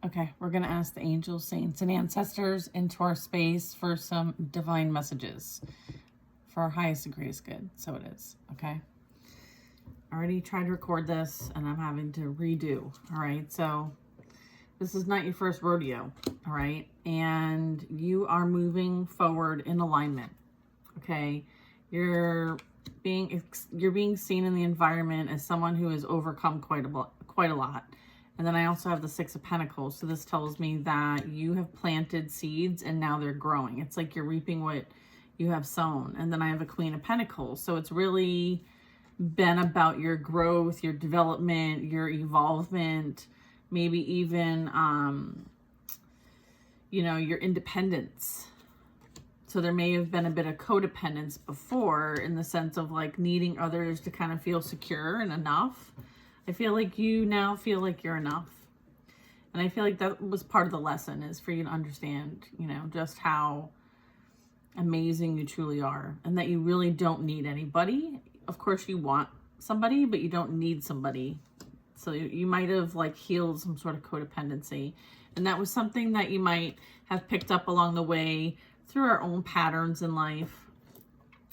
Okay, we're going to ask the angels, saints, and ancestors into our space for some divine messages for our highest and greatest good. So it is, okay? I already tried to record this, and I'm having to redo, all right? So this is not your first rodeo, all right? And you are moving forward in alignment, okay? You're being seen in the environment as someone who has overcome quite a lot. And then I also have the Six of Pentacles. So this tells me that you have planted seeds and now they're growing. It's like you're reaping what you have sown. And then I have a Queen of Pentacles. So it's really been about your growth, your development, your evolvement, maybe even, your independence. So there may have been a bit of codependence before, in the sense of like needing others to kind of feel secure and enough. I feel like you now feel like you're enough. And I feel like that was part of the lesson, is for you to understand, just how amazing you truly are, and that you really don't need anybody. Of course you want somebody, but you don't need somebody. So you might have like healed some sort of codependency. And that was something that you might have picked up along the way through our own patterns in life.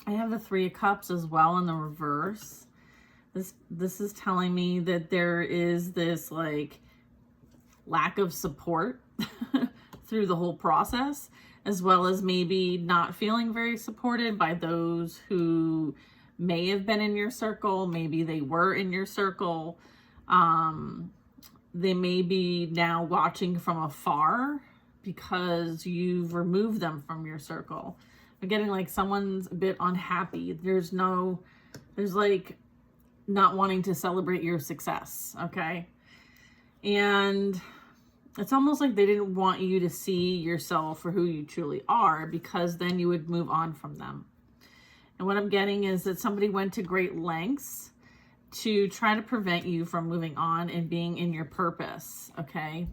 I have the Three of Cups as well in the reverse. This is telling me that there is this like lack of support through the whole process, as well as maybe not feeling very supported by those who may have been in your circle. Maybe they were in your circle. They may be now watching from afar because you've removed them from your circle. I'm getting like someone's a bit unhappy. There's like not wanting to celebrate your success, okay? And it's almost like they didn't want you to see yourself for who you truly are, because then you would move on from them. And what I'm getting is that somebody went to great lengths to try to prevent you from moving on and being in your purpose, okay?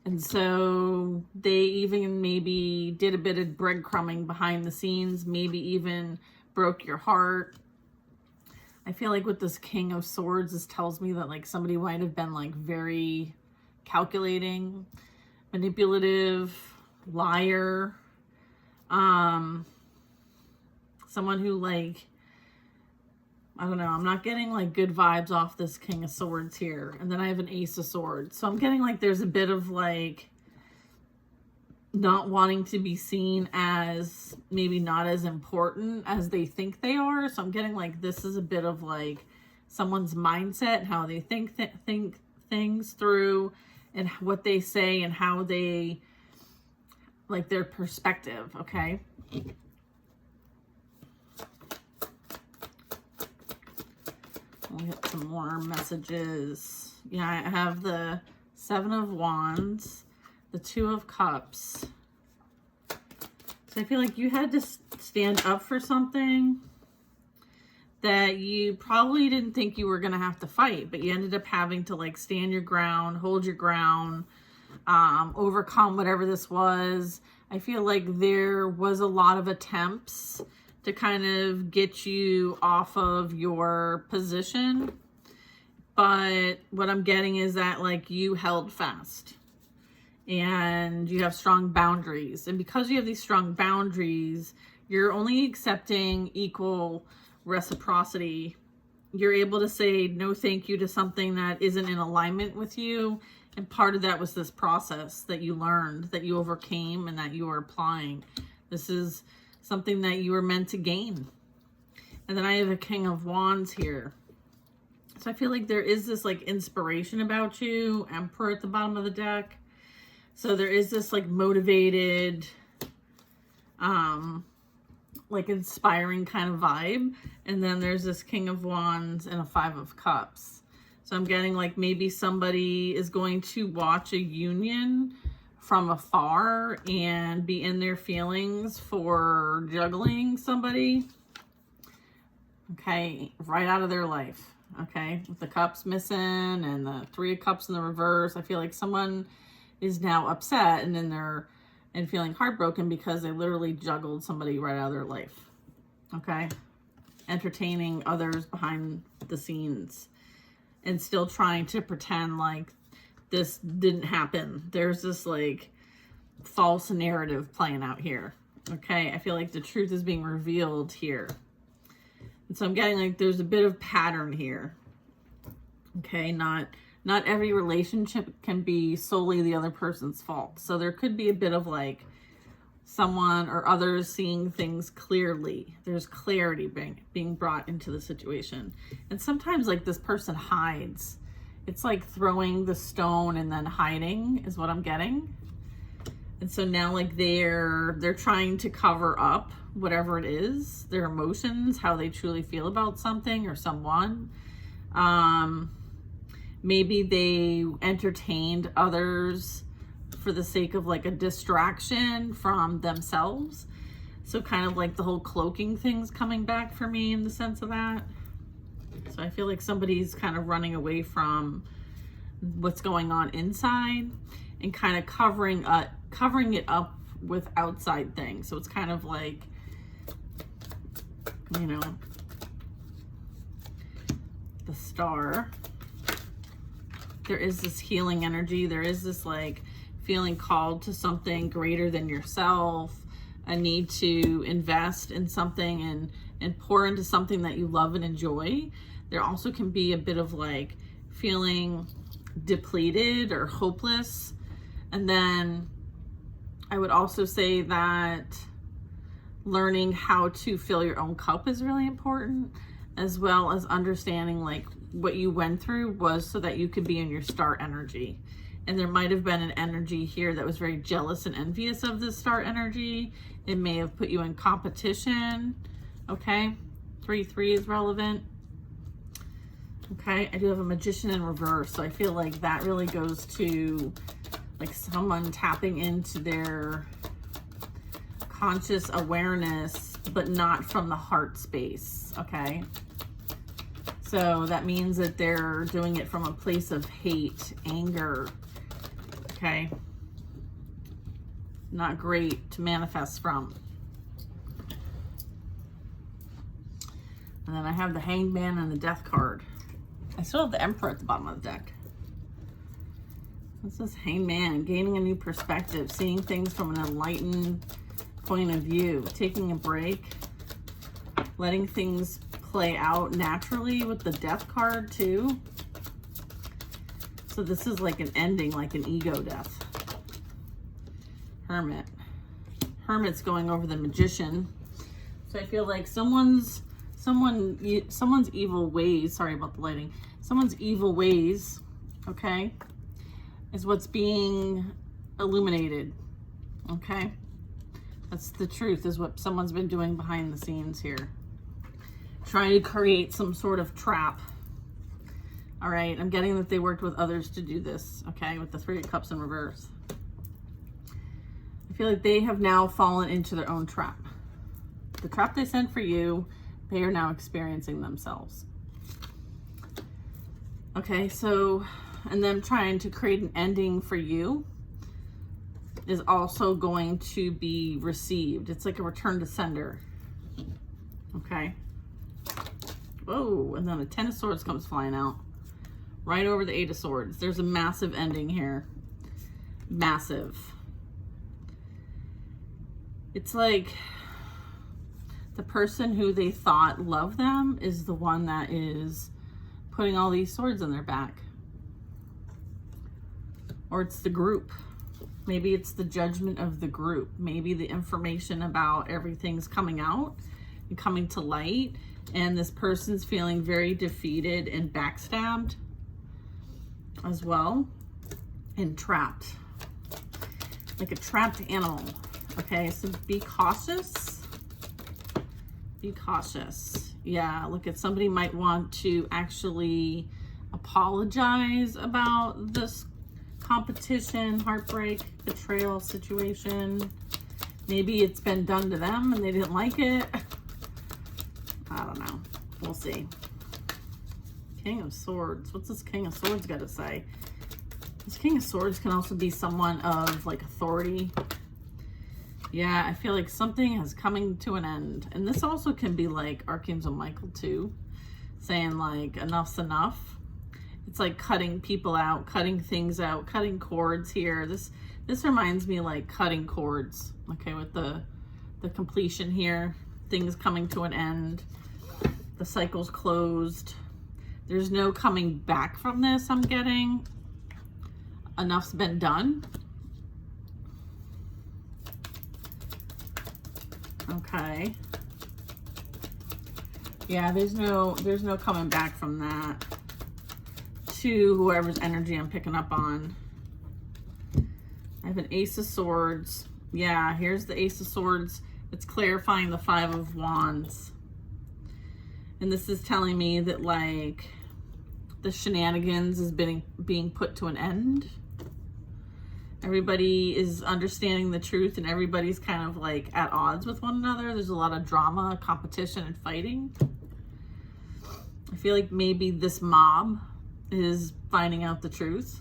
And so they even maybe did a bit of breadcrumbing behind the scenes, maybe even broke your heart. I feel like with this King of Swords, this tells me that like somebody might have been like very calculating, manipulative, liar, someone who like, I don't know, I'm not getting like good vibes off this King of Swords here. And then I have an Ace of Swords. So I'm getting like there's a bit of like not wanting to be seen as maybe not as important as they think they are. So I'm getting like this is a bit of like someone's mindset and how they think things through, and what they say and how they like their perspective, okay? We'll get some more messages. Yeah, I have the Seven of Wands, the Two of Cups. So I feel like you had to stand up for something that you probably didn't think you were going to have to fight, but you ended up having to like stand your ground, hold your ground, overcome whatever this was. I feel like there was a lot of attempts to kind of get you off of your position. But what I'm getting is that like you held fast and you have strong boundaries. And because you have these strong boundaries, you're only accepting equal reciprocity. You're able to say no thank you to something that isn't in alignment with you. And part of that was this process that you learned, that you overcame, and that you were applying. This is something that you were meant to gain. And then I have a King of Wands here. So I feel like there is this like inspiration about you, Emperor at the bottom of the deck. So there is this like motivated, like inspiring kind of vibe. And then there's this King of Wands and a Five of Cups. So I'm getting like maybe somebody is going to watch a union from afar and be in their feelings for juggling somebody. Okay, right out of their life. Okay, with the cups missing and the Three of Cups in the reverse, I feel like someone is now upset and feeling heartbroken because they literally juggled somebody right out of their life. Okay, entertaining others behind the scenes and still trying to pretend like this didn't happen. There's this like false narrative playing out here. Okay, I feel like the truth is being revealed here. And so I'm getting like there's a bit of pattern here. Okay, not every relationship can be solely the other person's fault. So there could be a bit of like someone or others seeing things clearly. There's clarity being brought into the situation. And sometimes like this person hides. It's like throwing the stone and then hiding is what I'm getting. And so now like they're trying to cover up whatever it is, their emotions, how they truly feel about something or someone. Maybe they entertained others for the sake of like a distraction from themselves. So kind of like the whole cloaking thing's coming back for me in the sense of that. So I feel like somebody's kind of running away from what's going on inside and kind of covering it up with outside things. So it's kind of like, you know, the Star. There is this healing energy. There is this like feeling called to something greater than yourself, a need to invest in something and pour into something that you love and enjoy. There also can be a bit of like feeling depleted or hopeless. And then I would also say that learning how to fill your own cup is really important, as well as understanding like what you went through was so that you could be in your Star energy. And there might have been an energy here that was very jealous and envious of this Star energy. It may have put you in competition. Okay, 3-3 is relevant. Okay, I do have a Magician in reverse, so I feel like that really goes to like someone tapping into their conscious awareness, but not from the heart space. Okay, so that means that they're doing it from a place of hate, anger. Okay, not great to manifest from. And then I have the Hanged Man and the Death card. I still have the Emperor at the bottom of the deck. This is Hanged Man, gaining a new perspective, seeing things from an enlightened point of view, taking a break, letting things play out naturally with the Death card too. So this is like an ending, like an ego death. Hermit. Hermit's going over the Magician. So I feel like someone's evil ways, sorry about the lighting, someone's evil ways, okay, is what's being illuminated. Okay, that's the truth, is what someone's been doing behind the scenes here, trying to create some sort of trap. All right, I'm getting that they worked with others to do this. Okay, with the Three of Cups in reverse, I feel like they have now fallen into their own trap. The trap they sent for you, they are now experiencing themselves. Okay, so, and them trying to create an ending for you is also going to be received. It's like a return to sender. Okay. Whoa, and then a Ten of Swords comes flying out. Right over the Eight of Swords. There's a massive ending here. Massive. It's like the person who they thought loved them is the one that is putting all these swords in their back. Or it's the group. Maybe it's the judgment of the group. Maybe the information about everything's coming out and coming to light, and this person's feeling very defeated and backstabbed as well, and trapped. Like a trapped animal. Okay, so be cautious. Be cautious. Yeah, look, at somebody might want to actually apologize about this competition, heartbreak, betrayal situation. Maybe it's been done to them and they didn't like it. I don't know. We'll see. King of Swords. What's this King of Swords got to say? This King of Swords can also be someone of like authority. Yeah, I feel like something is coming to an end. And this also can be like Archangel Michael too, saying like enough's enough. It's like cutting people out, cutting things out, cutting cords here. This reminds me like cutting cords, okay, with the completion here, things coming to an end, the cycle's closed. There's no coming back from this, I'm getting. Enough's been done. Okay. Yeah, there's no coming back from that to whoever's energy I'm picking up on. I have an Ace of Swords. Yeah, here's the Ace of Swords. It's clarifying the Five of Wands. And this is telling me that like the shenanigans is being put to an end. Everybody is understanding the truth and everybody's kind of like at odds with one another. There's a lot of drama, competition, and fighting. I feel like maybe this mob is finding out the truth.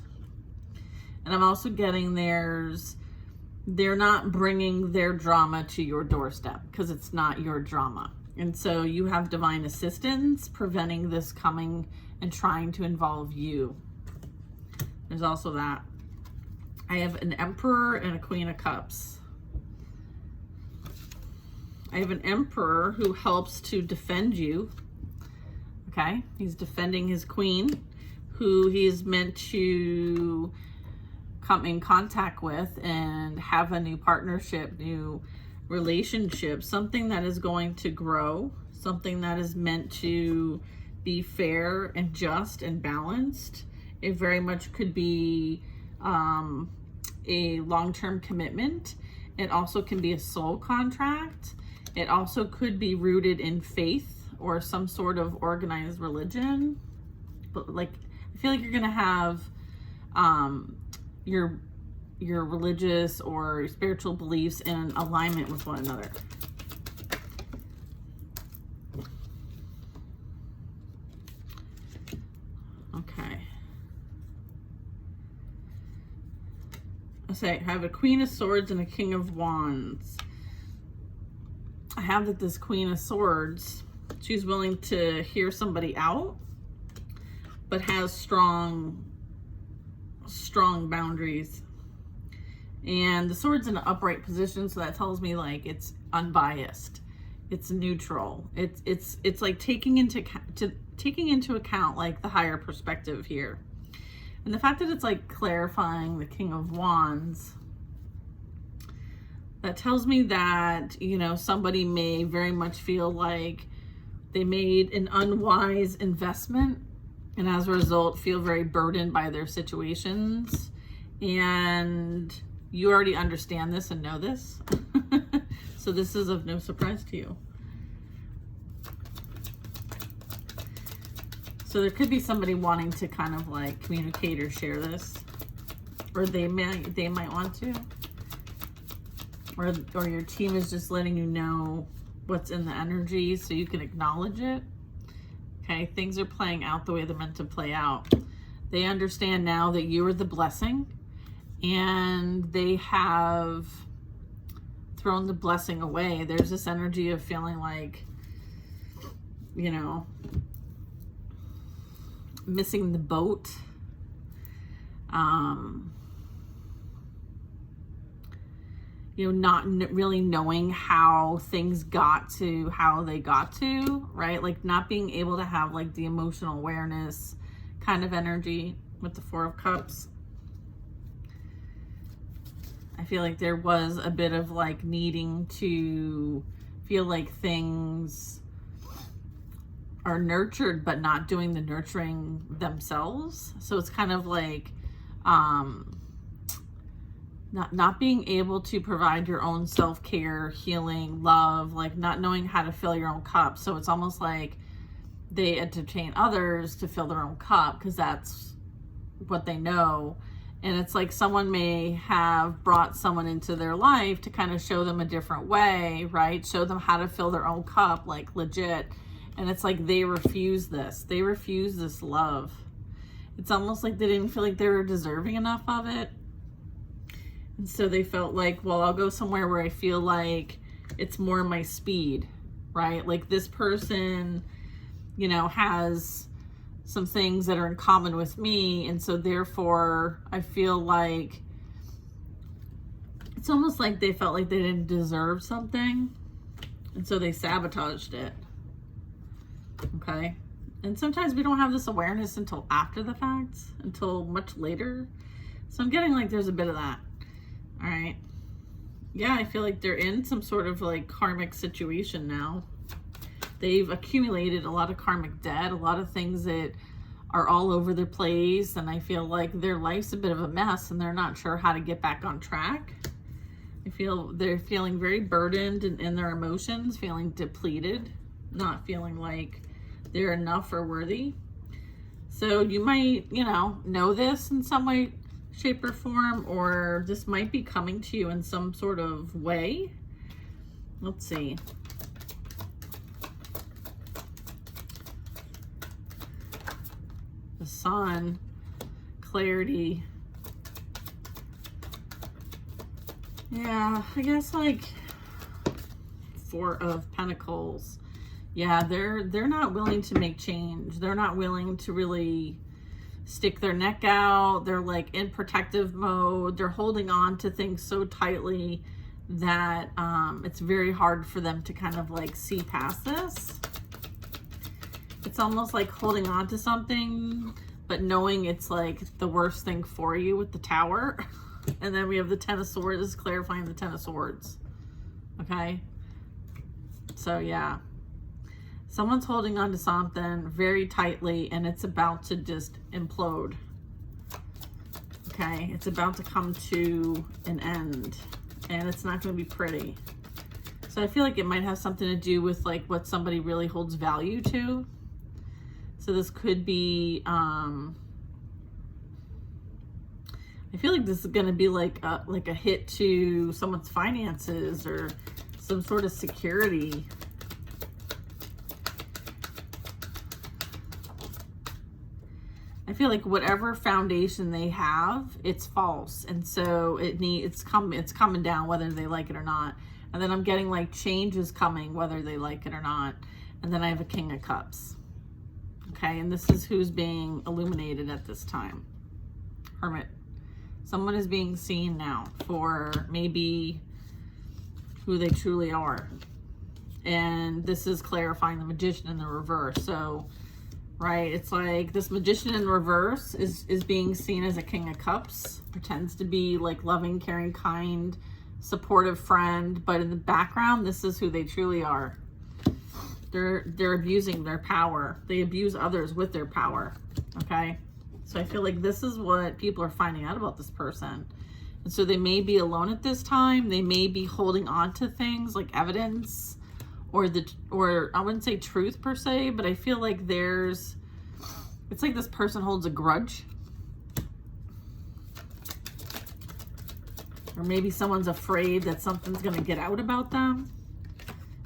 And I'm also getting they're not bringing their drama to your doorstep because it's not your drama. And so you have divine assistance preventing this coming and trying to involve you. There's also that. I have an Emperor and a Queen of Cups. I have an Emperor who helps to defend you. Okay, he's defending his queen, who he is meant to come in contact with and have a new partnership, new relationship, something that is going to grow, something that is meant to be fair and just and balanced. It very much could be a long-term commitment. It also can be a soul contract. It also could be rooted in faith or some sort of organized religion. But like, I feel like you're gonna have your religious or spiritual beliefs in alignment with one another. Okay. I have a Queen of Swords and a King of Wands. I have that this Queen of Swords, she's willing to hear somebody out, but has strong boundaries. And the sword's in an upright position, so that tells me like it's unbiased, it's neutral. It's like taking into account like the higher perspective here. And the fact that it's like clarifying the King of Wands, that tells me that, you know, somebody may very much feel like they made an unwise investment and as a result feel very burdened by their situations. And you already understand this and know this. So this is of no surprise to you. So there could be somebody wanting to kind of like communicate or share this, or they might want to, or your team is just letting you know what's in the energy so you can acknowledge it. Okay, things are playing out the way they're meant to play out. They understand now that you are the blessing, and they have thrown the blessing away. There's this energy of feeling like, you know, missing the boat. You know, not really knowing how things got to how they got to, right? Like not being able to have like the emotional awareness kind of energy with the Four of Cups. I feel like there was a bit of like needing to feel like things are nurtured but not doing the nurturing themselves. So it's kind of like not being able to provide your own self-care, healing, love, like not knowing how to fill your own cup. So it's almost like they entertain others to fill their own cup because that's what they know. And it's like someone may have brought someone into their life to kind of show them a different way, right? Show them how to fill their own cup, like legit. And it's like they refuse this. They refuse this love. It's almost like they didn't feel like they were deserving enough of it. And so they felt like, well, I'll go somewhere where I feel like it's more my speed, right? Like this person, you know, has some things that are in common with me. And so therefore I feel like it's almost like they felt like they didn't deserve something. And so they sabotaged it. Okay. And sometimes we don't have this awareness until after the fact, until much later. So I'm getting like there's a bit of that. All right. Yeah, I feel like they're in some sort of like karmic situation now. They've accumulated a lot of karmic debt, a lot of things that are all over the place. And I feel like their life's a bit of a mess and they're not sure how to get back on track. I feel they're feeling very burdened in their emotions, feeling depleted, not feeling like they're enough or worthy. So you might, you know this in some way, shape, or form, or this might be coming to you in some sort of way. Let's see. The Sun, clarity. Yeah, I guess like Four of Pentacles. Yeah, they're not willing to make change. They're not willing to really stick their neck out. They're like in protective mode. They're holding on to things so tightly that it's very hard for them to kind of like see past this. It's almost like holding on to something, but knowing it's like the worst thing for you with the Tower. And then we have the Ten of Swords. This is clarifying the Ten of Swords. Okay. So yeah. Someone's holding on to something very tightly and it's about to just implode. Okay. It's about to come to an end and it's not going to be pretty. So I feel like it might have something to do with like what somebody really holds value to. So this could be, I feel like this is going to be like a hit to someone's finances or some sort of security. I feel like whatever foundation they have, it's false. And so it's coming down whether they like it or not. And then I'm getting like change is coming whether they like it or not. And then I have a King of Cups. Okay, and this is who's being illuminated at this time. Hermit. Someone is being seen now for maybe who they truly are. And this is clarifying the Magician in the reverse. So, right, it's like this Magician in reverse is being seen as a King of Cups. Pretends to be like loving, caring, kind, supportive friend. But in the background, this is who they truly are. They're abusing their power. They abuse others with their power. Okay? So I feel like this is what people are finding out about this person. And so they may be alone at this time. They may be holding on to things like evidence or I wouldn't say truth per se, but I feel like it's like this person holds a grudge. Or maybe someone's afraid that something's going to get out about them.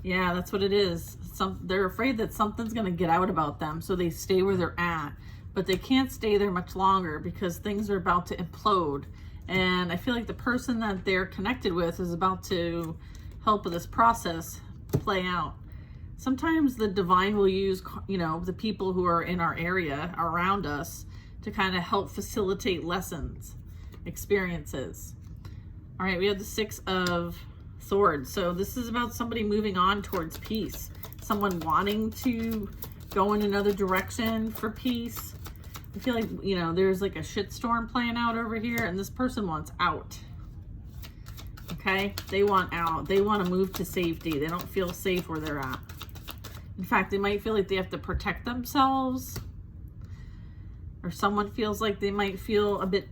Yeah, that's what it is. They're afraid that something's going to get out about them. So they stay where they're at. But they can't stay there much longer because things are about to implode. And I feel like the person that they're connected with is about to help with this process play out. Sometimes the divine will use, the people who are in our area around us to kind of help facilitate lessons, experiences. All right, we have the Six of Swords. So this is about somebody moving on towards peace. Someone wanting to go in another direction for peace. I feel like, there's like a shitstorm playing out over here and this person wants out. Okay? They want out. They want to move to safety. They don't feel safe where they're at. In fact, they might feel like they have to protect themselves. Or someone feels like they might feel a bit,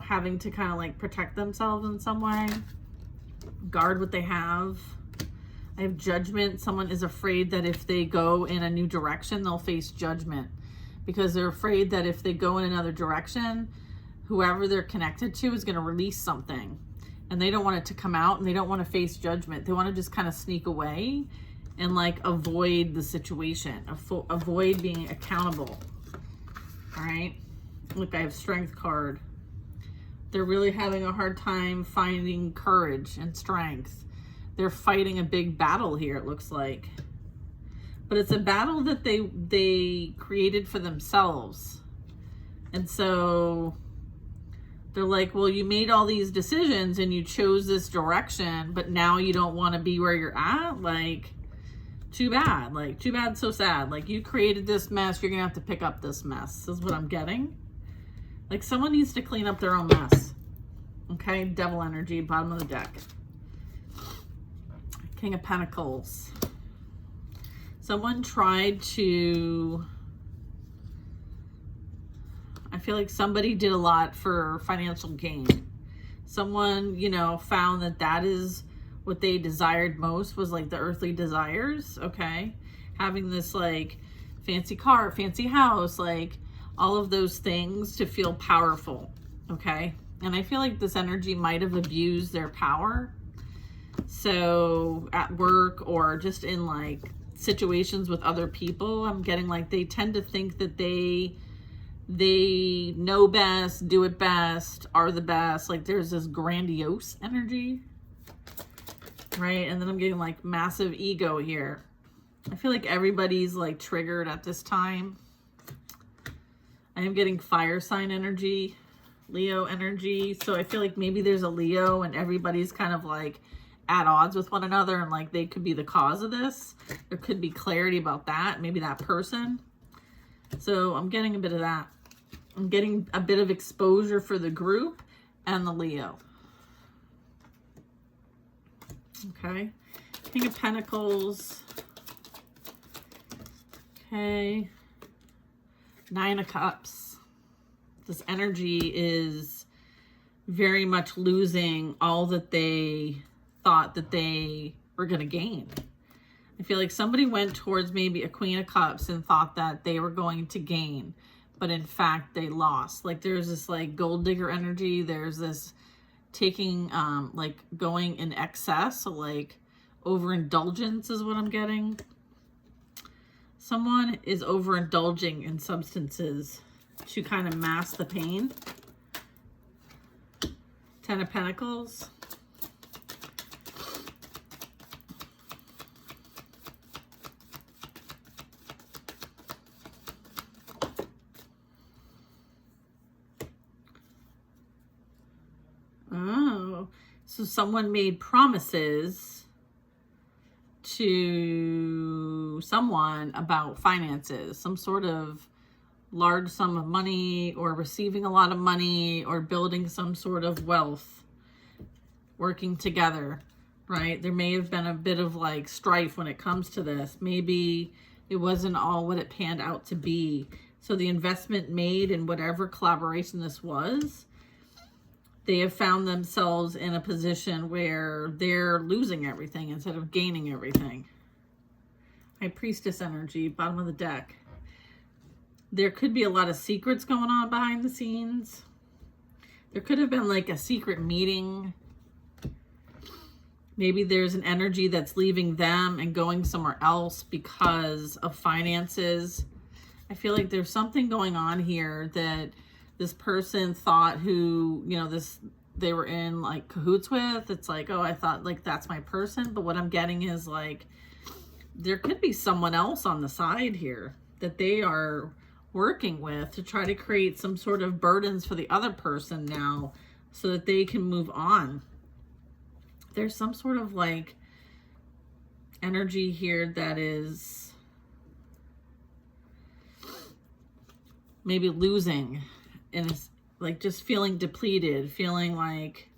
having to kind of like protect themselves in some way. Guard what they have. I have Judgment. Someone is afraid that if they go in a new direction, they'll face judgment. Because they're afraid that if they go in another direction, whoever they're connected to is going to release something. And they don't want it to come out and they don't want to face judgment. They want to just kind of sneak away and like avoid the situation. Avoid being accountable. All right. Look, I have Strength card. They're really having a hard time finding courage and strength. They're fighting a big battle here, it looks like. but it's a battle that they created for themselves. And so they're like, well, you made all these decisions and you chose this direction, but now you don't want to be where you're at. Like, too bad. Like, too bad, so sad. Like, you created this mess. You're going to have to pick up this mess, is what I'm getting. Like, someone needs to clean up their own mess. Okay? Devil energy, bottom of the deck. King of Pentacles. Someone tried to... I feel like somebody did a lot for financial gain. Someone, you know, found that that is what they desired most, was like the earthly desires, okay? Having this like fancy car, fancy house, like all of those things to feel powerful, okay? And I feel like this energy might have abused their power. So at work or just in like situations with other people, I'm getting like they tend to think that they know best, do it best, are the best. Like there's this grandiose energy, right? And then I'm getting like massive ego here. I feel like everybody's like triggered at this time. I am getting fire sign energy, Leo energy. So I feel like maybe there's a Leo and everybody's kind of like at odds with one another and like they could be the cause of this. There could be clarity about that, maybe that person. So I'm getting a bit of that. I'm getting a bit of exposure for the group and the Leo. Okay. King of Pentacles. Okay. Nine of Cups. This energy is very much losing all that they thought that they were going to gain. I feel like somebody went towards maybe a Queen of Cups and thought that they were going to gain, but in fact they lost. Like there's this like gold digger energy. There's this taking, like going in excess. So like overindulgence is what I'm getting. Someone is overindulging in substances to kind of mask the pain. Ten of Pentacles. Oh, so someone made promises to someone about finances, some sort of large sum of money or receiving a lot of money or building some sort of wealth, working together, right? There may have been a bit of like strife when it comes to this. Maybe it wasn't all what it panned out to be. So the investment made in whatever collaboration this was, they have found themselves in a position where they're losing everything instead of gaining everything. High Priestess energy, bottom of the deck. There could be a lot of secrets going on behind the scenes. There could have been like a secret meeting. Maybe there's an energy that's leaving them and going somewhere else because of finances. I feel like there's something going on here that this person thought who, you know, they were in like cahoots with. It's like, oh, I thought like that's my person. But what I'm getting is like, there could be someone else on the side here that they are working with to try to create some sort of burdens for the other person now so that they can move on. There's some sort of like energy here that is maybe losing. And it's like just feeling depleted, feeling like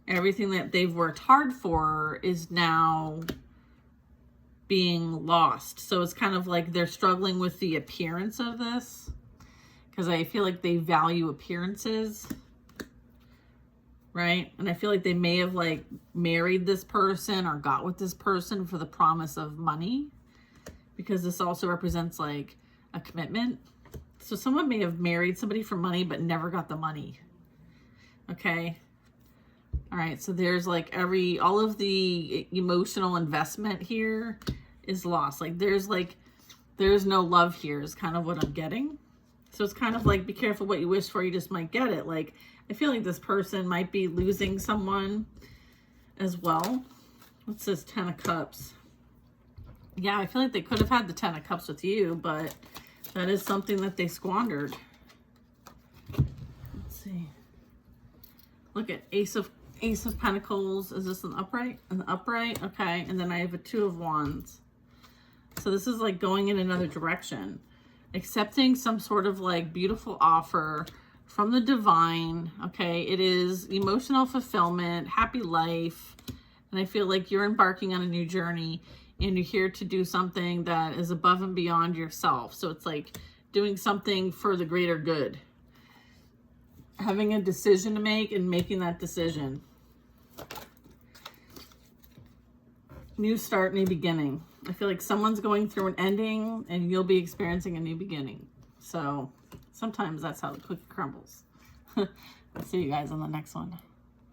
everything that they've worked hard for is now being lost. So it's kind of like they're struggling with the appearance of this because I feel like they value appearances, right? And I feel like they may have like married this person or got with this person for the promise of money, because this also represents like a commitment. So someone may have married somebody for money, but never got the money. Okay. All right. So there's like all of the emotional investment here is lost. Like there's no love here is kind of what I'm getting. So it's kind of like, be careful what you wish for. You just might get it. Like, I feel like this person might be losing someone as well. What's this 10 of Cups? Yeah, I feel like they could have had the 10 of Cups with you, but that is something that they squandered. Let's see. Look at Ace of Pentacles. Is this an upright? An upright? Okay. And then I have a 2 of Wands. So this is like going in another direction. Accepting some sort of like beautiful offer from the divine. Okay. It is emotional fulfillment, happy life. And I feel like you're embarking on a new journey and you're here to do something that is above and beyond yourself. So it's like doing something for the greater good. Having a decision to make and making that decision. New start, new beginning. I feel like someone's going through an ending and you'll be experiencing a new beginning. So sometimes that's how the cookie crumbles. I'll see you guys on the next one.